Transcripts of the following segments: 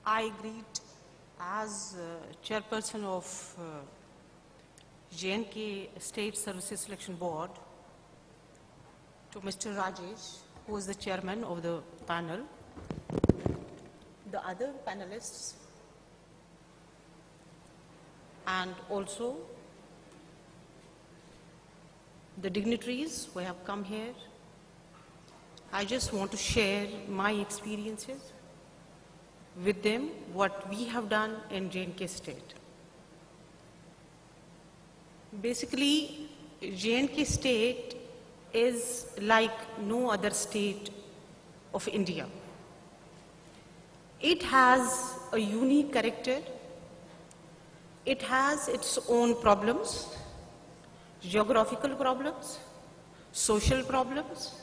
I greet as chairperson of J&K State Services Selection Board to Mr. Rajesh, who is the chairman of the panel, the other panelists, and also the dignitaries who have come here. I just want to share my experiences with them, what we have done in J&K State. Basically, J&K State is like no other state of India. It has a unique character. It has its own problems, geographical problems, social problems,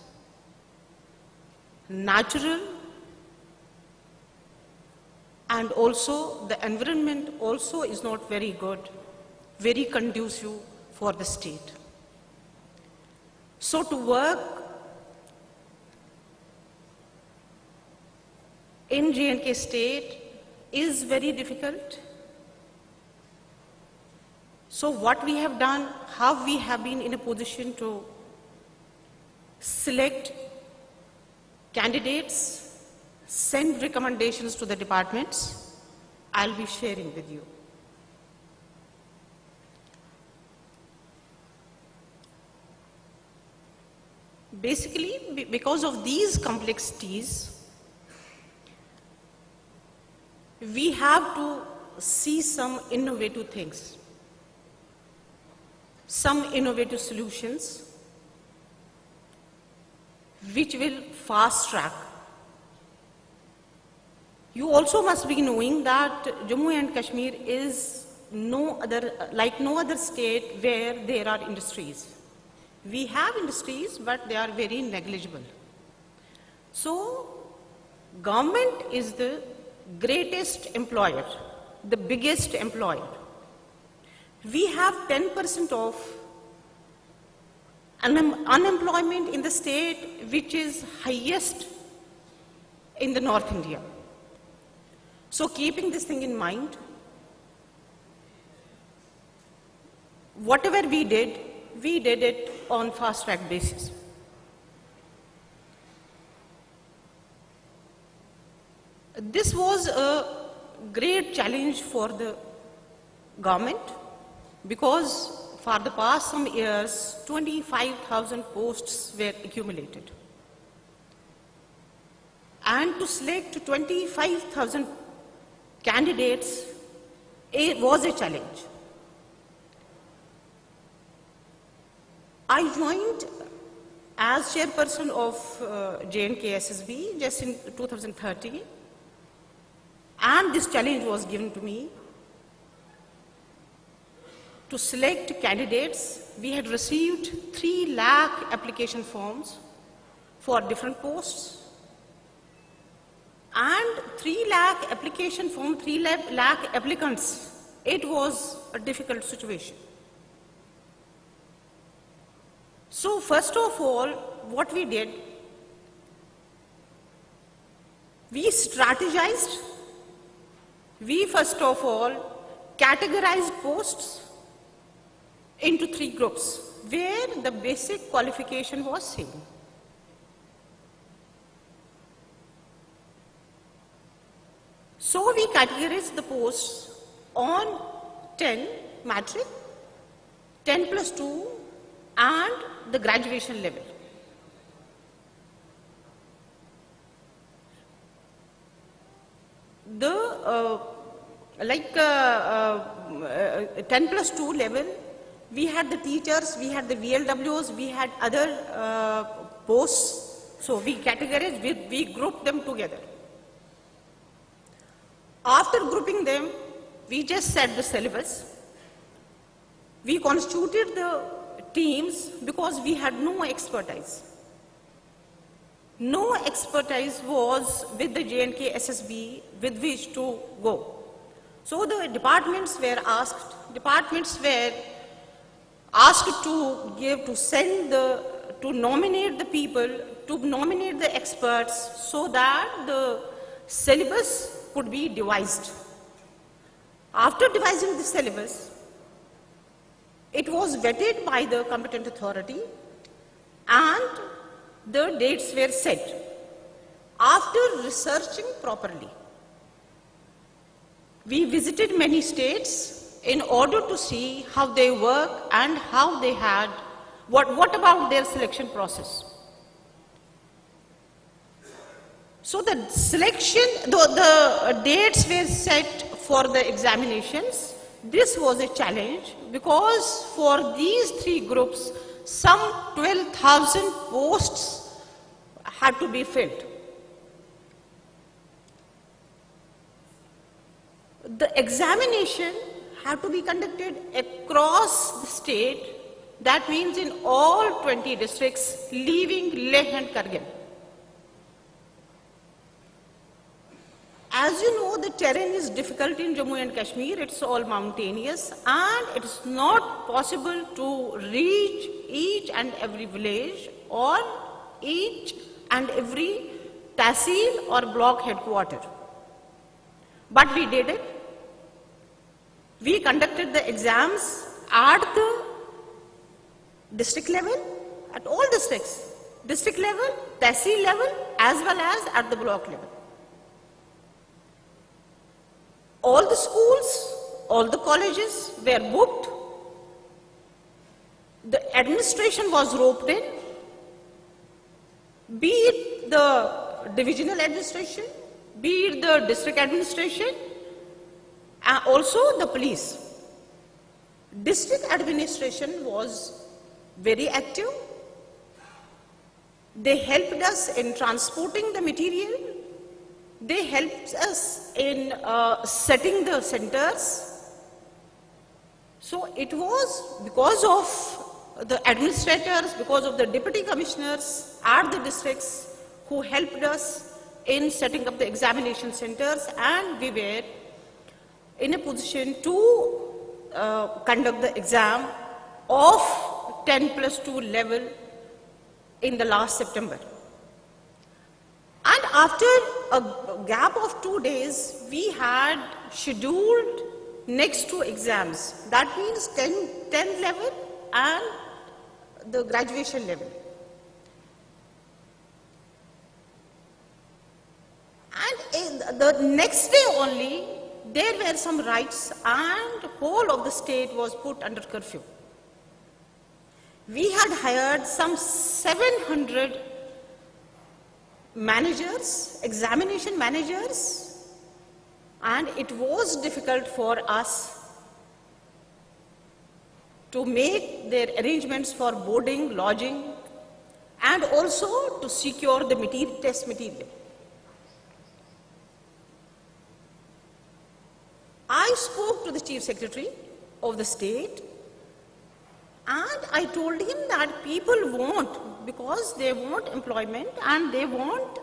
natural, and also the environment also is not very good, very conducive for the state. So to work in J&K State is very difficult. So what we have done, how we have been in a position to select candidates, send recommendations to the departments, I'll be sharing with you. Basically, because of these complexities, we have to see some innovative things, some innovative solutions which will fast track. You also must be knowing that Jammu and Kashmir is like no other state where there are industries. We have industries, but they are very negligible. So, government is the greatest employer, the biggest employer. We have 10% of unemployment in the state, which is highest in the North India. So keeping this thing in mind, whatever we did it on fast track basis. This was a great challenge for the government because for the past some years, 25,000 posts were accumulated. And to select 25,000 candidates, it was a challenge. I joined as chairperson of J&K SSB just in 2013, and this challenge was given to me to select candidates. We had received 3 lakh application forms for different posts, and 3 lakh application form, 3 lakh applicants. It was a difficult situation. So first of all, what we did, we strategized. We first of all categorized posts into 3 groups where the basic qualification was same. So we categorized the posts on 10 matric, 10 plus 2, and the graduation level. The 10 plus 2 level, we had the teachers, we had the VLWs, we had other posts. So we categorized, we grouped them together. After grouping them, we just set the syllabus. We constituted the teams because we had no expertise. No expertise was with the J&K SSB with which to go. So the departments were asked to nominate the people, to nominate the experts so that the syllabus could be devised. After devising the syllabus, it was vetted by the competent authority and the dates were set. After researching properly, we visited many states in order to see how they work and how they had, what about their selection process. So the selection, the dates were set for the examinations. This was a challenge because for these three groups, some 12,000 posts had to be filled. The examination had to be conducted across the state, that means in all 20 districts, leaving Leh and Kargil. As you know, the terrain is difficult in Jammu and Kashmir, it's all mountainous, and it's not possible to reach each and every village or each and every tahsil or block headquarter. But we did it. We conducted the exams at the district level, at all districts, district level, tahsil level, as well as at the block level. All the schools, all the colleges were booked. The administration was roped in, be it the divisional administration, be it the district administration, and also the police. District administration was very active. They helped us in transporting the material. They helped us in setting the centers. So it was because of the administrators, because of the deputy commissioners at the districts who helped us in setting up the examination centers, and we were in a position to conduct the exam of 10+2 level in the last September. And after a gap of 2 days, we had scheduled next 2 exams. That means 10th level and the graduation level. And in the next day only, there were some riots and whole of the state was put under curfew. We had hired some 700 managers, examination managers, and it was difficult for us to make their arrangements for boarding, lodging, and also to secure the test material. I spoke to the Chief Secretary of the state and I told him that people want, because they want employment and they want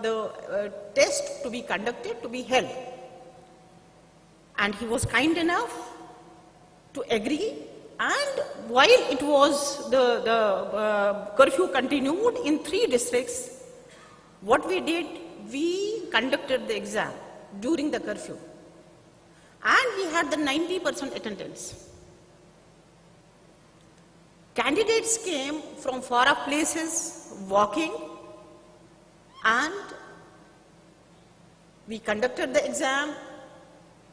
the test to be conducted, to be held. And he was kind enough to agree, and while it was the curfew continued in 3 districts, what we did, we conducted the exam during the curfew. And we had the 90% attendance. Candidates came from far off places walking, and we conducted the exam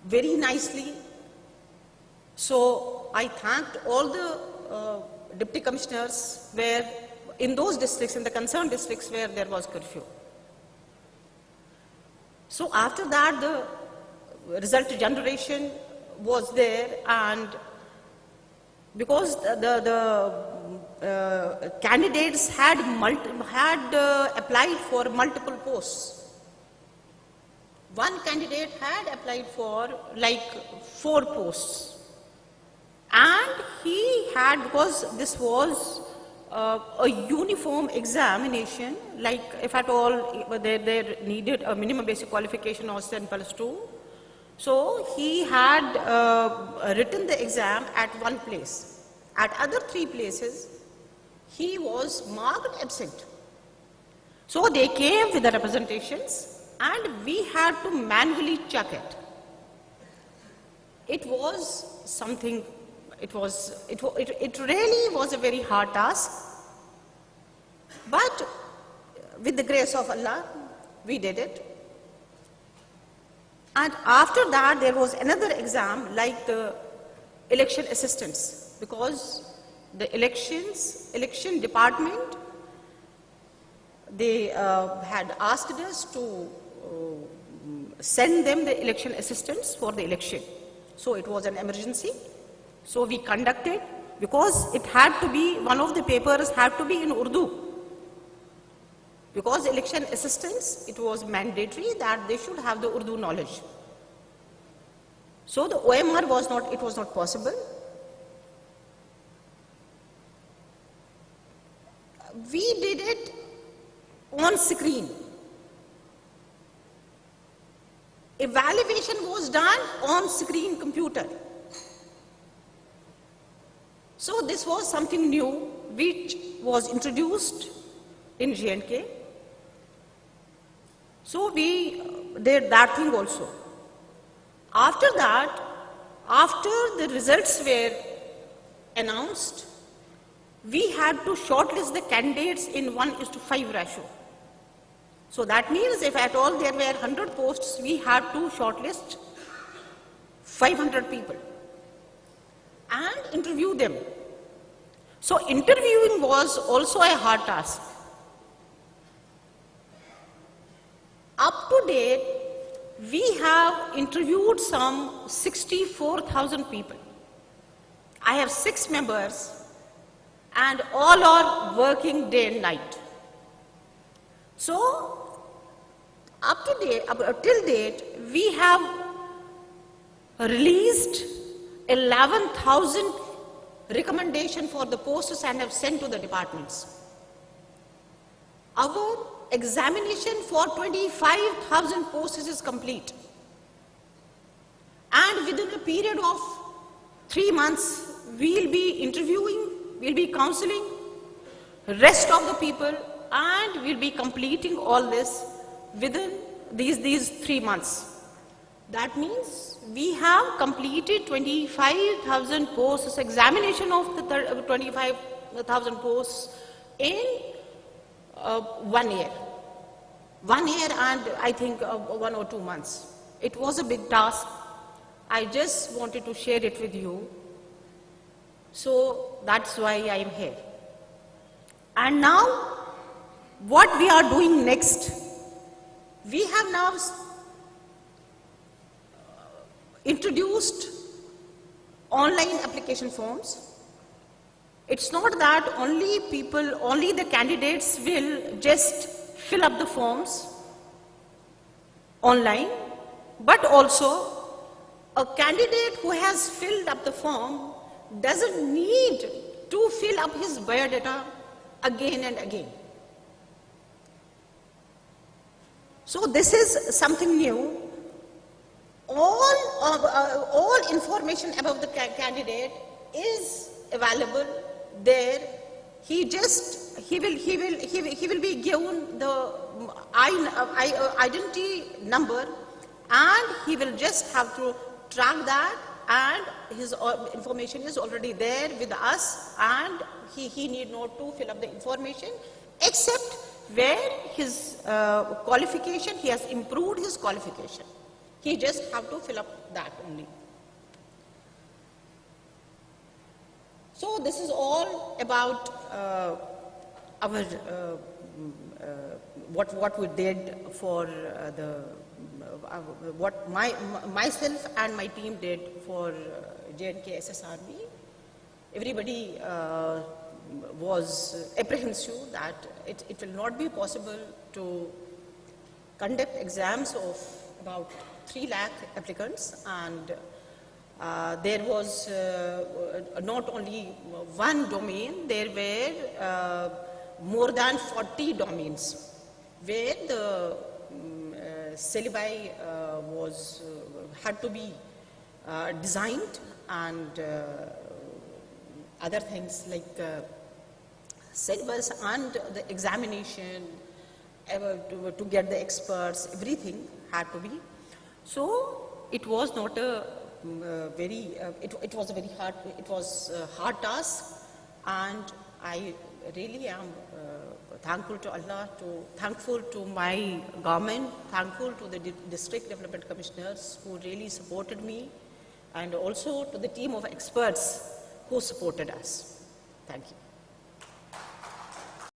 very nicely. So I thanked all the deputy commissioners where in those districts, in the concerned districts where there was curfew. So after that, the result generation was there, and because the candidates had applied for multiple posts. One candidate had applied for like 4 posts, and he had, because this was a uniform examination, like if at all there needed a minimum basic qualification of 10+2. So he had written the exam at one place. At other 3 places, he was marked absent. So they came with the representations and we had to manually check it. It was something, it really was a very hard task, but with the grace of Allah, we did it. And after that, there was another exam like the election assistance, because the election department, they had asked us to send them the election assistance for the election. So it was an emergency. So we conducted, because it had to be, one of the papers had to be in Urdu. Because election assistance, it was mandatory that they should have the Urdu knowledge. So the OMR was not, it was not possible. We did it on screen. Evaluation was done on screen computer. So this was something new which was introduced in J&K. So we did that thing also. After that, after the results were announced, we had to shortlist the candidates in 1:5 ratio. So that means if at all there were 100 posts, we had to shortlist 500 people and interview them. So interviewing was also a hard task. Up to date, we have interviewed some 64,000 people. I have 6 members and all are working day and night. So up to date, till date, we have released 11,000 recommendations for the posts and have sent to the departments. Our examination for 25,000 posts is complete. And within a period of 3 months, we'll be interviewing, we'll be counseling rest of the people, and we'll be completing all this within these 3 months. That means we have completed 25,000 posts, examination of the 25,000 posts in 1 year. 1 year and I think 1 or 2 months. It was a big task. I just wanted to share it with you. So that's why I am here. And now, what we are doing next? We have now introduced online application forms. It's not that only the candidates will just fill up the forms online, but also a candidate who has filled up the form doesn't need to fill up his biodata again and again. So this is something new. All information about the candidate is available there. He will be given the identity number, and he will just have to track that, and his information is already there with us, and he need not to fill up the information, except where his qualification, he has improved his qualification. He just have to fill up that only. So this is all about our what we did for what myself and my team did for J&K SSRB. Everybody was apprehensive that it will not be possible to conduct exams of about 3 lakh applicants, and there was not only one domain, there were more than 40 domains where the syllabi had to be designed, and other things like syllabus and the examination, to get the experts, everything had to be. So it was not a it was a very hard, it was a hard task, and I really am thankful to Allah, thankful to my government, thankful to the district development commissioners who really supported me, and also to the team of experts who supported us. Thank you.